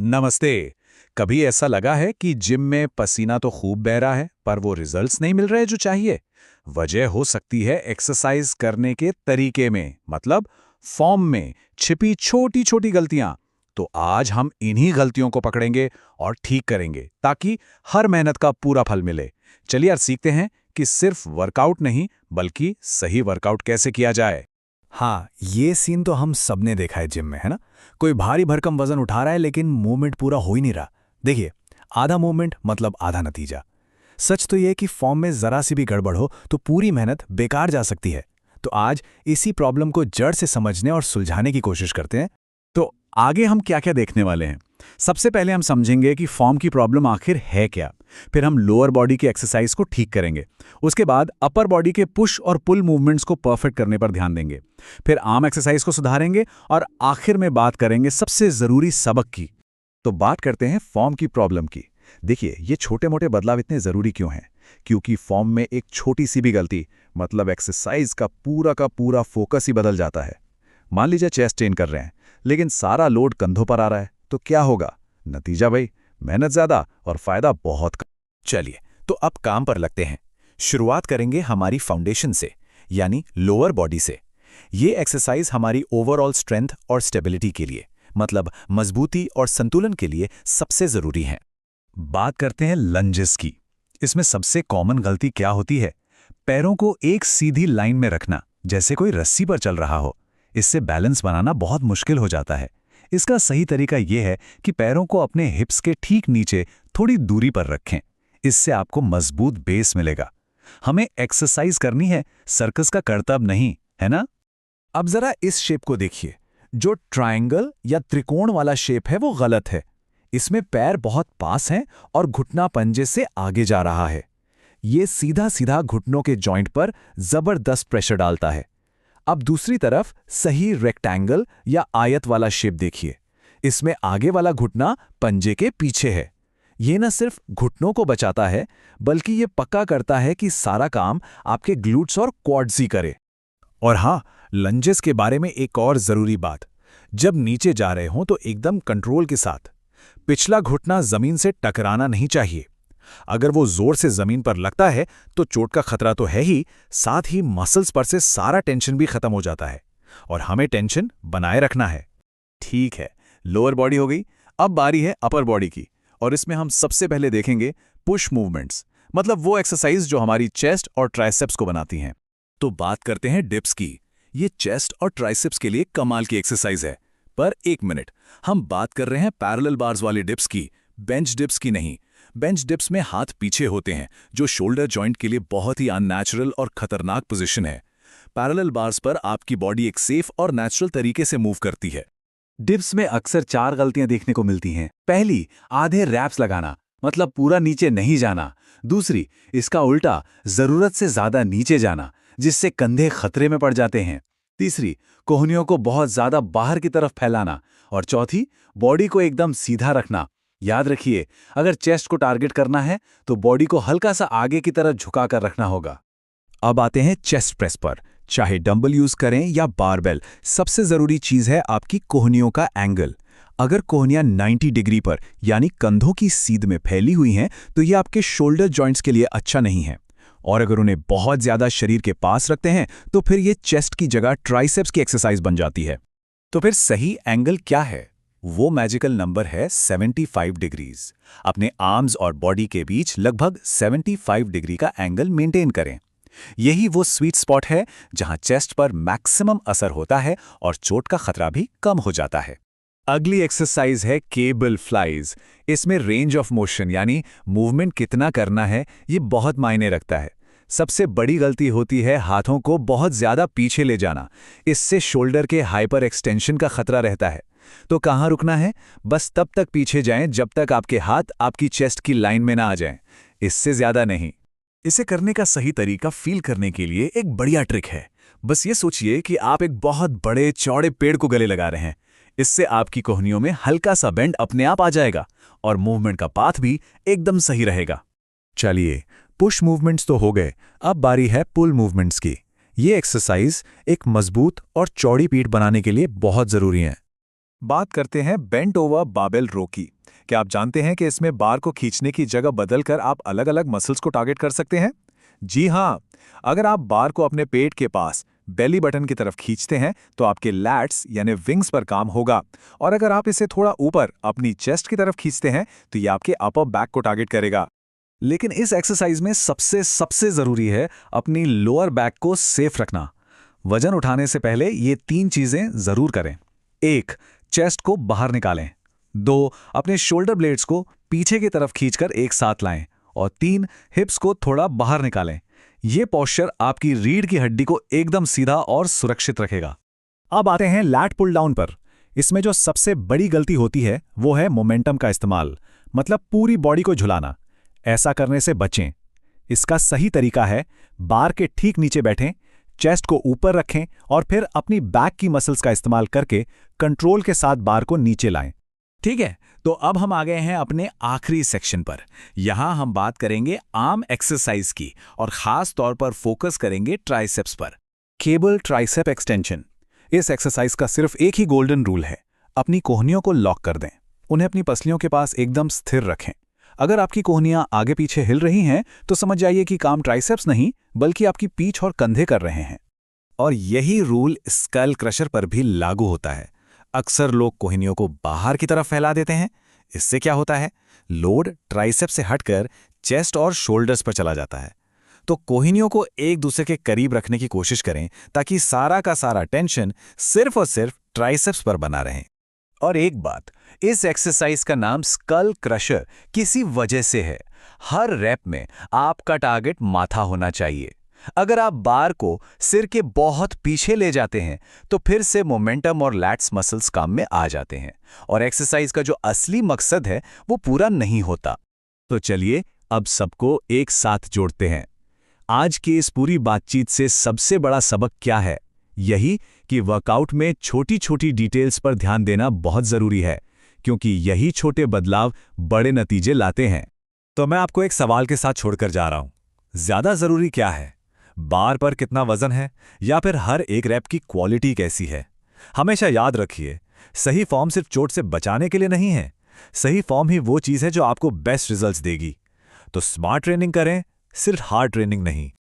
नमस्ते। कभी ऐसा लगा है कि जिम में पसीना तो खूब बह रहा है पर वो रिजल्ट्स नहीं मिल रहे जो चाहिए? वजह हो सकती है एक्सरसाइज करने के तरीके में, मतलब फॉर्म में छिपी छोटी छोटी गलतियां। तो आज हम इन्हीं गलतियों को पकड़ेंगे और ठीक करेंगे ताकि हर मेहनत का पूरा फल मिले। चलिए यार, सीखते हैं कि सिर्फ वर्कआउट नहीं बल्कि सही वर्कआउट कैसे किया जाए। हाँ, ये सीन तो हम सबने देखा है जिम में, है ना? कोई भारी भरकम वजन उठा रहा है लेकिन मूवमेंट पूरा हो ही नहीं रहा। देखिए, आधा मूवमेंट मतलब आधा नतीजा। सच तो ये है कि फॉर्म में जरा सी भी गड़बड़ हो तो पूरी मेहनत बेकार जा सकती है। तो आज इसी प्रॉब्लम को जड़ से समझने और सुलझाने की कोशिश करते हैं। तो आगे हम क्या क्या देखने वाले हैं? सबसे पहले हम समझेंगे कि फॉर्म की प्रॉब्लम आखिर है क्या। फिर हम लोअर बॉडी की एक्सरसाइज को ठीक करेंगे। उसके बाद अपर बॉडी के पुश और पुल मूवमेंट्स को परफेक्ट करने पर ध्यान देंगे। फिर आर्म एक्सरसाइज को सुधारेंगे और आखिर में बात करेंगे सबसे जरूरी सबक की। तो बात करते हैं फॉर्म की प्रॉब्लम की। देखिए, ये छोटे मोटे बदलाव इतने जरूरी क्यों हैं? क्योंकि फॉर्म में एक छोटी सी भी गलती, मतलब एक्सरसाइज का पूरा फोकस ही बदल जाता है। मान लीजिए चेस्ट ट्रेन कर रहे हैं लेकिन सारा लोड कंधों पर आ रहा है, तो क्या होगा? नतीजा भाई, मेहनत ज्यादा और फायदा बहुत कम। चलिए, तो अब काम पर लगते हैं। शुरुआत करेंगे हमारी फाउंडेशन से, यानी लोअर बॉडी से। ये एक्सरसाइज हमारी ओवरऑल स्ट्रेंथ और स्टेबिलिटी के लिए, मतलब मजबूती और संतुलन के लिए सबसे जरूरी है। बात करते हैं लंजेस की। इसमें सबसे कॉमन गलती क्या होती है? पैरों को एक सीधी लाइन में रखना, जैसे कोई रस्सी पर चल रहा हो। इससे बैलेंस बनाना बहुत मुश्किल हो जाता है। इसका सही तरीका यह है कि पैरों को अपने हिप्स के ठीक नीचे थोड़ी दूरी पर रखें। इससे आपको मजबूत बेस मिलेगा। हमें एक्सरसाइज करनी है, सर्कस का करतब नहीं, है ना? अब जरा इस शेप को देखिए। जो ट्रायंगल या त्रिकोण वाला शेप है वो गलत है। इसमें पैर बहुत पास हैं और घुटना पंजे से आगे जा रहा है। ये सीधा सीधा घुटनों के जॉइंट पर जबरदस्त प्रेशर डालता है। अब दूसरी तरफ सही रेक्टेंगल या आयत वाला शेप देखिए। इसमें आगे वाला घुटना पंजे के पीछे है। ये न सिर्फ घुटनों को बचाता है, बल्कि ये पक्का करता है कि सारा काम आपके ग्लूट्स और क्वाड्स ही करे। और हाँ, लंजेस के बारे में एक और जरूरी बात। जब नीचे जा रहे हों तो एकदम कंट्रोल के साथ। पिछला घुटना जमीन से टकराना नहीं चाहिए। अगर वो जोर से जमीन पर लगता है तो चोट का खतरा तो है ही, साथ ही मसल्स पर से सारा टेंशन भी खत्म हो जाता है। और हमें टेंशन बनाए रखना है। ठीक है, लोअर बॉडी हो गई। अब बारी है अपर बॉडी की, और इसमें हम सबसे पहले देखेंगे पुश मूवमेंट्स, मतलब वो एक्सरसाइज जो हमारी चेस्ट और ट्राइसेप्स को बनाती हैं। तो बात करते हैं डिप्स की। ये चेस्ट और ट्राइसेप्स के लिए कमाल की एक्सरसाइज है। पर एक मिनट, हम बात कर रहे हैं पैरेलल बार्स वाली डिप्स की, बेंच डिप्स की नहीं। बेंच डिप्स में हाथ पीछे होते हैं, जो शोल्डर जॉइंट के लिए बहुत ही अननेचुरल और खतरनाक पोजीशन है। पैरेलल बार्स पर आपकी बॉडी एक सेफ और नेचुरल तरीके से मूव करती है। डिप्स में अक्सर 4 गलतियां देखने को मिलती हैं। पहली, आधे रैप्स लगाना, मतलब पूरा नीचे नहीं जाना। दूसरी, इसका उल्टा, जरूरत से ज्यादा नीचे जाना, जिससे कंधे खतरे में पड़ जाते हैं। तीसरी, कोहनियों को बहुत ज्यादा बाहर की तरफ फैलाना। और चौथी, बॉडी को एकदम सीधा रखना। याद रखिए, अगर चेस्ट को टारगेट करना है तो बॉडी को हल्का सा आगे की तरफ झुका कर रखना होगा। अब आते हैं चेस्ट प्रेस पर। चाहे डंबल यूज करें या बारबेल, सबसे जरूरी चीज है आपकी कोहनियों का एंगल। अगर कोहनियां 90 डिग्री पर, यानी कंधों की सीध में फैली हुई हैं, तो ये आपके शोल्डर जॉइंट्स के लिए अच्छा नहीं है। और अगर उन्हें बहुत ज्यादा शरीर के पास रखते हैं तो फिर ये चेस्ट की जगह ट्राइसेप्स की एक्सरसाइज बन जाती है। तो फिर सही एंगल क्या है? वो मैजिकल नंबर है 75 डिग्रीज। अपने आर्म्स और बॉडी के बीच लगभग 75 डिग्री का एंगल मेंटेन करें। यही वो स्वीट स्पॉट है जहां चेस्ट पर मैक्सिमम असर होता है और चोट का खतरा भी कम हो जाता है। अगली एक्सरसाइज है केबल फ्लाइज। इसमें रेंज ऑफ मोशन, यानी मूवमेंट कितना करना है, ये बहुत मायने रखता है। सबसे बड़ी गलती होती है हाथों को बहुत ज्यादा पीछे ले जाना। इससे शोल्डर के हाइपर एक्सटेंशन का खतरा रहता है। तो कहाँ रुकना है? बस तब तक पीछे जाएं जब तक आपके हाथ आपकी चेस्ट की लाइन में ना आ जाएं, इससे ज्यादा नहीं। इसे करने का सही तरीका फील करने के लिए एक बढ़िया ट्रिक है। बस ये सोचिए कि आप एक बहुत बड़े चौड़े पेड़ को गले लगा रहे हैं। इससे आपकी कोहनियों में हल्का सा बेंड अपने आप आ जाएगा और मूवमेंट का पाथ भी एकदम सही रहेगा। चलिए, पुश मूवमेंट्स तो हो गए, अब बारी है पुल मूवमेंट्स की। ये एक्सरसाइज एक मजबूत और चौड़ी पीठ बनाने के लिए बहुत जरूरी है। बात करते हैं बेंट ओवर बारबेल रो की। क्या आप जानते हैं कि इसमें बार को खींचने की जगह बदलकर आप अलग-अलग मसल्स को टारगेट कर सकते हैं? जी हाँ, अगर आप बार को अपने पेट के पास बेली बटन की तरफ खींचते हैं तो आपके लैट्स यानी विंग्स पर काम होगा, और अगर आप इसे थोड़ा ऊपर अपनी चेस्ट की तरफ खींचते हैं तो ये आपके अपर बैक को टारगेट करेगा। लेकिन इस एक्सरसाइज में सबसे सबसे जरूरी है अपनी लोअर बैक को सेफ रखना। वजन उठाने से पहले ये 3 चीजें जरूर करें। 1. चेस्ट को बाहर निकालें। 2. अपने शोल्डर ब्लेड्स को पीछे की तरफ खींचकर एक साथ लाएं। और 3. हिप्स को थोड़ा बाहर निकालें। ये पोस्चर आपकी रीढ़ की हड्डी को एकदम सीधा और सुरक्षित रखेगा। अब आते हैं लैट पुल डाउन पर। इसमें जो सबसे बड़ी गलती होती है वो है मोमेंटम का इस्तेमाल, मतलब पूरी बॉडी को झुलाना। ऐसा करने से बचें। इसका सही तरीका है बार के ठीक नीचे बैठें, चेस्ट को ऊपर रखें और फिर अपनी बैक की मसल्स का इस्तेमाल करके कंट्रोल के साथ बार को नीचे लाएं। ठीक है, तो अब हम आ गए हैं अपने आखिरी सेक्शन पर। यहां हम बात करेंगे आर्म एक्सरसाइज की और खास तौर पर फोकस करेंगे ट्राइसेप्स पर। Cable tricep extension. इस एक्सरसाइज का सिर्फ एक ही गोल्डन रूल है, अपनी कोहनियों को लॉक कर दें। उन्हें अपनी पसलियों के पास एकदम स्थिर रखें। अगर आपकी कोहनियां आगे पीछे हिल रही हैं तो समझ जाइए कि काम ट्राइसेप्स नहीं बल्कि आपकी पीठ और कंधे कर रहे हैं। और यही रूल स्कल क्रशर पर भी लागू होता है। अक्सर लोग कोहनियों को बाहर की तरफ फैला देते हैं। इससे क्या होता है, लोड ट्राइसेप से हटकर चेस्ट और शोल्डर्स पर चला जाता है। तो कोहनियों को एक दूसरे के करीब रखने की कोशिश करें ताकि सारा का सारा टेंशन सिर्फ और सिर्फ ट्राइसेप्स पर बना रहे। और एक बात, इस एक्सरसाइज का नाम स्कल क्रशर किसी वजह से है। हर रैप में आपका टारगेट माथा होना चाहिए। अगर आप बार को सिर के बहुत पीछे ले जाते हैं तो फिर से मोमेंटम और लैट्स मसल्स काम में आ जाते हैं और एक्सरसाइज का जो असली मकसद है वो पूरा नहीं होता। तो चलिए अब सबको एक साथ जोड़ते हैं। आज की इस पूरी बातचीत से सबसे बड़ा सबक क्या है? यही कि वर्कआउट में छोटी छोटी डिटेल्स पर ध्यान देना बहुत जरूरी है, क्योंकि यही छोटे बदलाव बड़े नतीजे लाते हैं। तो मैं आपको एक सवाल के साथ छोड़कर जा रहा हूं। ज्यादा जरूरी क्या है, बार पर कितना वजन है या फिर हर एक रैप की क्वालिटी कैसी है? हमेशा याद रखिए, सही फॉर्म सिर्फ चोट से बचाने के लिए नहीं है। सही फॉर्म ही वो चीज है जो आपको बेस्ट रिजल्ट्स देगी। तो स्मार्ट ट्रेनिंग करें, सिर्फ हार्ड ट्रेनिंग नहीं।